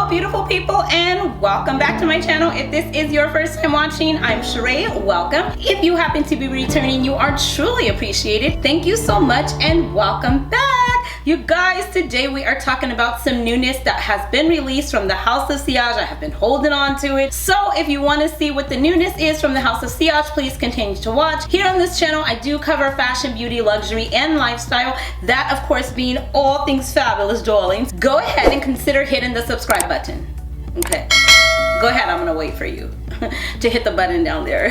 Hello beautiful people and welcome back to my channel. If this is your first time watching, I'm Cheraye, welcome. If you happen to be returning, you are truly appreciated. Thank you so much and welcome back. You guys, today we are talking about some newness that has been released from the House of Sillage. I have been holding on to it. So if you want to see what the newness is from the House of Sillage, please continue to watch. Here on this channel, I do cover fashion, beauty, luxury, and lifestyle. That of course being all things fabulous, darlings. Go ahead and consider hitting the subscribe button. Okay, go ahead, I'm gonna wait for you to hit the button down there.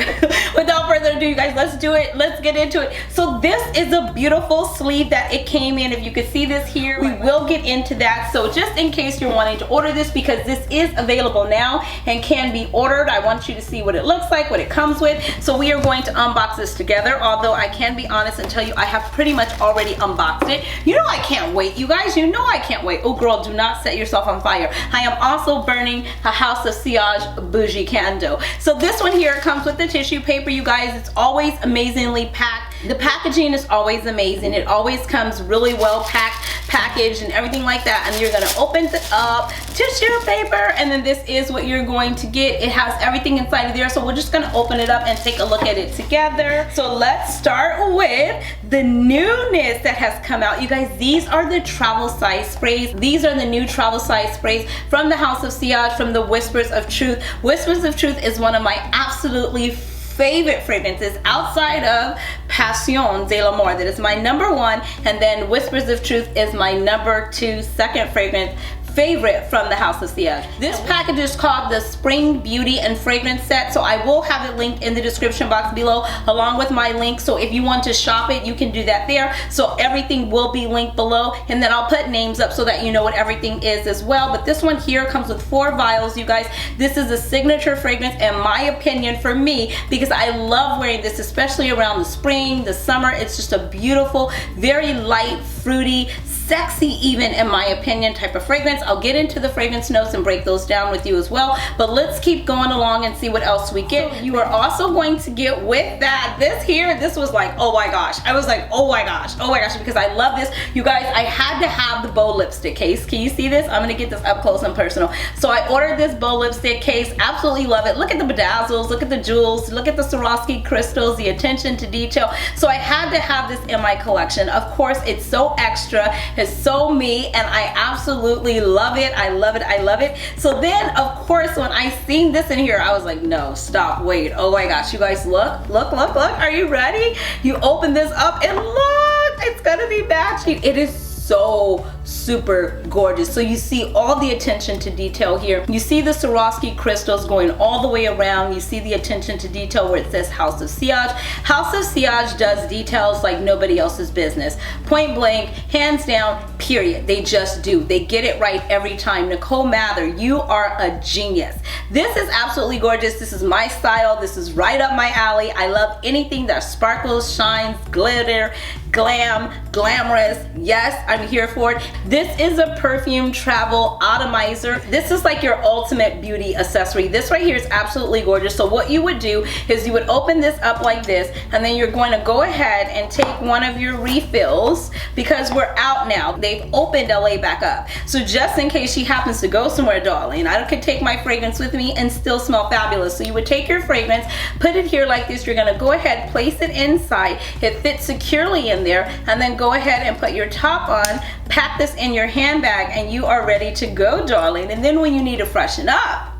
Without further ado, you guys, let's do it. Let's get into it. So this is a beautiful sleeve that it came in. If you could see this here, we will get into that. So just in case you're wanting to order this, because this is available now and can be ordered, I want you to see what it looks like, what it comes with. So we are going to unbox this together, although I can be honest and tell you I have pretty much already unboxed it. You know I can't wait, you guys. You know I can't wait. Oh girl, do not set yourself on fire. I am also burning a House of Sillage bougie candle. So this one here comes with the tissue paper, you guys. It's always amazingly packed. The packaging is always amazing. It always comes really well packaged and everything like that. And you're gonna open it up, tissue paper, and then this is what you're going to get. It has everything inside of there. So we're just gonna open it up and take a look at it together. So let's start with the newness that has come out. You guys, these are the travel size sprays. These are the new travel size sprays from the House of Sillage, from the Whispers of Truth. Whispers of Truth is one of my absolutely favorite fragrances outside of Passion de l'Amour. That is my #1, and then Whispers of Truth is my #2 second fragrance favorite from the House of Sillage. This package is called the Spring Beauty and Fragrance Set, so I will have it linked in the description box below along with my link. So if you want to shop it, you can do that there. So everything will be linked below, and then I'll put names up so that you know what everything is as well. But this one here comes with 4 vials, you guys. This is a signature fragrance in my opinion for me, because I love wearing this, especially around the spring, the summer. It's just a beautiful, very light, fruity, sexy even in my opinion type of fragrance. I'll get into the fragrance notes and break those down with you as well, but let's keep going along and see what else we get. You are also going to get with that this here. This was like, oh my gosh. I was like, oh my gosh, because I love this. You guys, I had to have the bow lipstick case. Can you see this? I'm gonna get this up close and personal. So I ordered this bow lipstick case. Absolutely love it. Look at the bedazzles, look at the jewels, look at the Swarovski crystals, the attention to detail. So I had to have this in my collection. Of course, it's so extra. It's so me, and I absolutely love it. I love it. I love it. So then, of course, when I seen this in here, I was like, no, stop, wait. Oh my gosh, you guys, look, look, look, look. Are you ready? You open this up and look, it's gonna be matching. It is so super gorgeous. So you see all the attention to detail here. You see the Swarovski crystals going all the way around. You see the attention to detail where it says House of Sillage. House of Sillage does details like nobody else's business. Point blank, hands down, period. They just do. They get it right every time. Nicole Mather, you are a genius. This is absolutely gorgeous. This is my style. This is right up my alley. I love anything that sparkles, shines, glitter, glam, glamorous. Yes, I'm here for it. This is a perfume travel atomizer. This is like your ultimate beauty accessory. This right here is absolutely gorgeous. So what you would do is you would open this up like this, and then you're going to go ahead and take one of your refills, because we're out now. They've opened LA back up. So just in case she happens to go somewhere, darling, I could take my fragrance with me and still smell fabulous. So you would take your fragrance, put it here like this. You're gonna go ahead, place it inside. It fits securely in there, and then go ahead and put your top on, pack this in your handbag, and you are ready to go, darling. And then when you need to freshen up,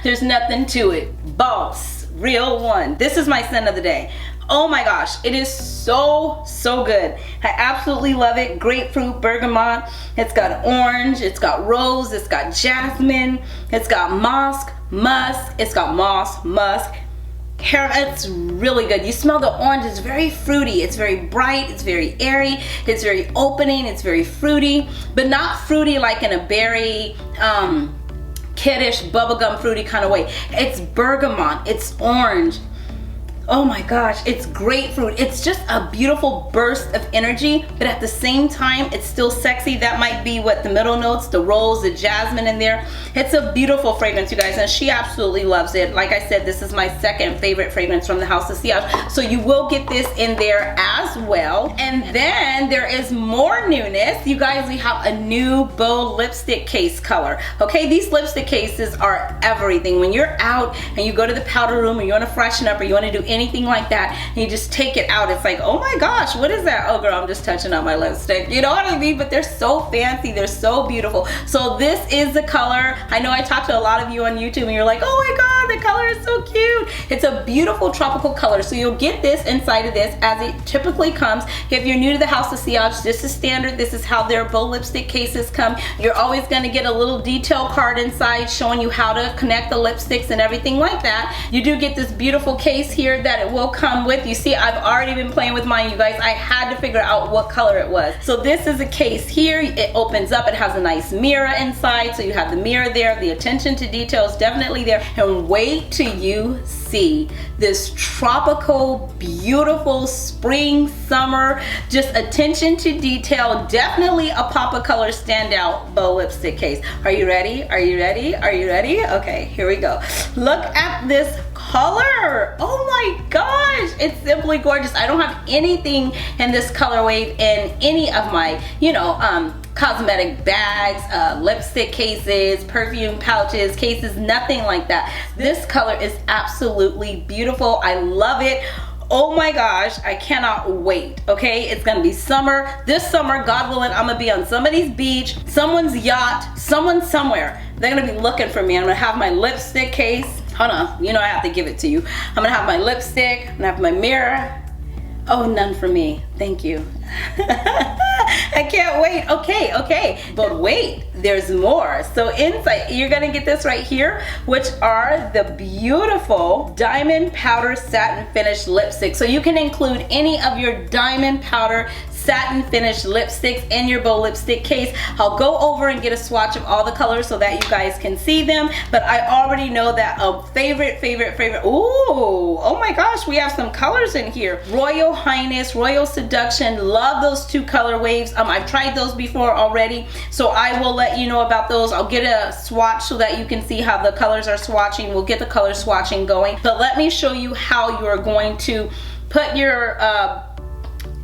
there's nothing to it. Boss, real one. This is my scent of the day. Oh my gosh, it is so, so good. I absolutely love it. Grapefruit, bergamot. It's got orange, it's got rose, it's got jasmine, it's got musk, it's got moss, musk. It's really good. You smell the orange. It's very fruity. It's very bright. It's very airy. It's very opening. It's very fruity, but not fruity like in a berry, kiddish, bubblegum fruity kind of way. It's bergamot. It's orange. Oh my gosh, it's grapefruit. It's just a beautiful burst of energy, but at the same time, it's still sexy. That might be what the middle notes, the rose, the jasmine in there. It's a beautiful fragrance, you guys, and she absolutely loves it. Like I said, this is my second favorite fragrance from the House of Sillage. So you will get this in there as well. And then there is more newness. You guys, we have a new bold lipstick case color. Okay, these lipstick cases are everything. When you're out and you go to the powder room and you want to freshen up or you want to do anything like that, and you just take it out, it's like, oh my gosh, what is that? Oh girl, I'm just touching on my lipstick. You know what I mean? But they're so fancy, they're so beautiful. So this is the color. I know I talked to a lot of you on YouTube and you're like, oh my god, the color is so cute. It's a beautiful tropical color. So you'll get this inside of this as it typically comes. If you're new to the House of Sillage, this is standard. This is how their bold lipstick cases come. You're always going to get a little detail card inside showing you how to connect the lipsticks and everything like that. You do get this beautiful case here that it will come with. You see, I've already been playing with mine, you guys. I had to figure out what color it was. So this is a case here. It opens up. It has a nice mirror inside. So you have the mirror there. The attention to detail is definitely there. And wait till you see this tropical, beautiful spring, summer, just attention to detail, definitely a pop of color standout bow lipstick case. Are you ready? Are you ready? Are you ready? Okay, here we go. Look at this color. Oh my gosh, it's simply gorgeous. I don't have anything in this color wave in any of my, cosmetic bags, lipstick cases, perfume pouches, cases, nothing like that. This color is absolutely beautiful. I love it. Oh my gosh, I cannot wait, okay? It's gonna be summer. This summer, God willing, I'm gonna be on somebody's beach, someone's yacht, someone somewhere. They're gonna be looking for me. I'm gonna have my lipstick case. Hold on, I have to give it to you. I'm gonna have my lipstick, I'm gonna have my mirror. Oh, none for me, thank you. I can't wait. Okay, but wait, there's more. So inside, you're gonna get this right here, which are the beautiful diamond powder satin finish lipsticks. So you can include any of your diamond powder satin finish lipsticks in your bow lipstick case. I'll go over and get a swatch of all the colors so that you guys can see them, but I already know that a favorite, ooh, oh my gosh, we have some colors in here. Royal Highness, Royal Seduction, love those two color waves. I've tried those before already, so I will let you know about those. I'll get a swatch so that you can see how the colors are swatching. We'll get the color swatching going, but let me show you how you're going to put your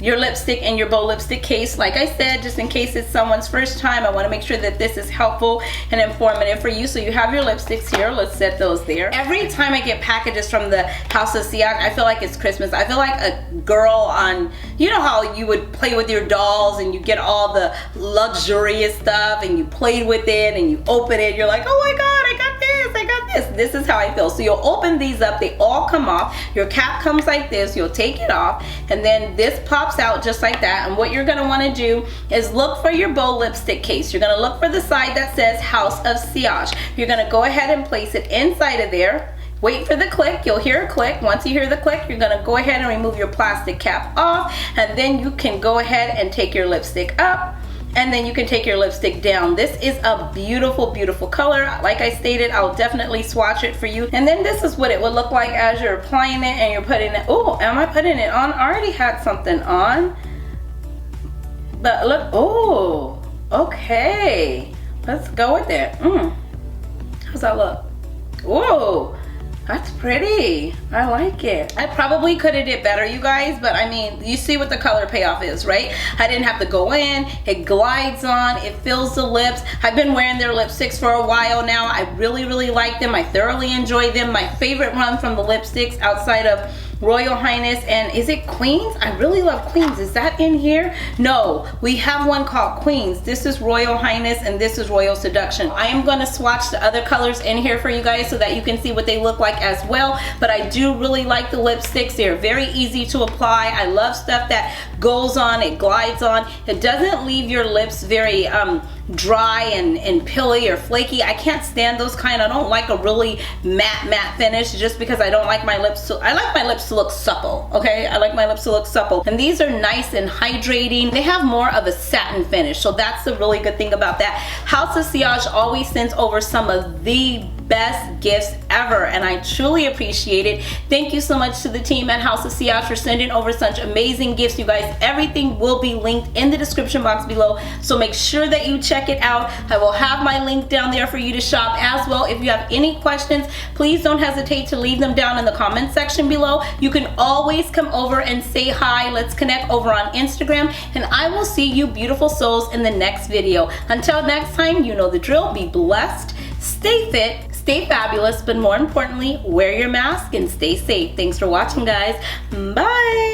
lipstick in your bow lipstick case. Like I said, just in case it's someone's first time, I want to make sure that this is helpful and informative for you. So you have your lipsticks here. Let's set those there. Every time I get packages from the House of Sillage, I feel like it's Christmas. I feel like a girl on, you know how you would play with your dolls and you get all the luxurious stuff and you played with it and you open it, you're like, oh my god, I got this, I got this. This is how I feel. So you'll open these up, they all come off. Your cap comes like this, you'll take it off, and then this pops out just like that. And what you're going to want to do is look for your bow lipstick case. You're going to look for the side that says House of Sillage. You're going to go ahead and place it inside of there. Wait for the click. You'll hear a click. Once you hear the click, you're going to go ahead and remove your plastic cap off, and then you can go ahead and take your lipstick up, and then you can take your lipstick down. This is a beautiful, beautiful color. Like I stated, I'll definitely swatch it for you. And then this is what it would look like as you're applying it and you're putting it. Oh, am I putting it on? I already had something on. But look, oh, okay. Let's go with it. How's that look? Whoa. That's pretty. I like it. I probably could have did better, you guys, but I mean, you see what the color payoff is, right? I didn't have to go in. It glides on. It fills the lips. I've been wearing their lipsticks for a while now. I really, really like them. I thoroughly enjoy them. My favorite run from the lipsticks outside of Royal Highness, and is it Queens? I really love Queens. Is that in here? No, we have one called Queens. This is Royal Highness and this is Royal Seduction. I am going to swatch the other colors in here for you guys so that you can see what they look like as well, but I do really like the lipsticks. They're very easy to apply. I love stuff that goes on, it glides on. It doesn't leave your lips very dry and pilly or flaky. I can't stand those kind. I don't like a really matte finish just because I don't like my lips to, I like my lips to look supple, okay? I like my lips to look supple. And these are nice and hydrating. They have more of a satin finish, so that's the really good thing about that. House of Sillage always sends over some of the best gifts ever, and I truly appreciate it. Thank you so much to the team at House of Sillage for sending over such amazing gifts, you guys. Everything will be linked in the description box below, so make sure that you check it out. I will have my link down there for you to shop as well. If you have any questions, please don't hesitate to leave them down in the comment section below. You can always come over and say hi. Let's connect over on Instagram, and I will see you beautiful souls in the next video. Until next time, you know the drill. Be blessed, stay fit, stay fabulous, but more importantly, wear your mask and stay safe. Thanks for watching, guys. Bye.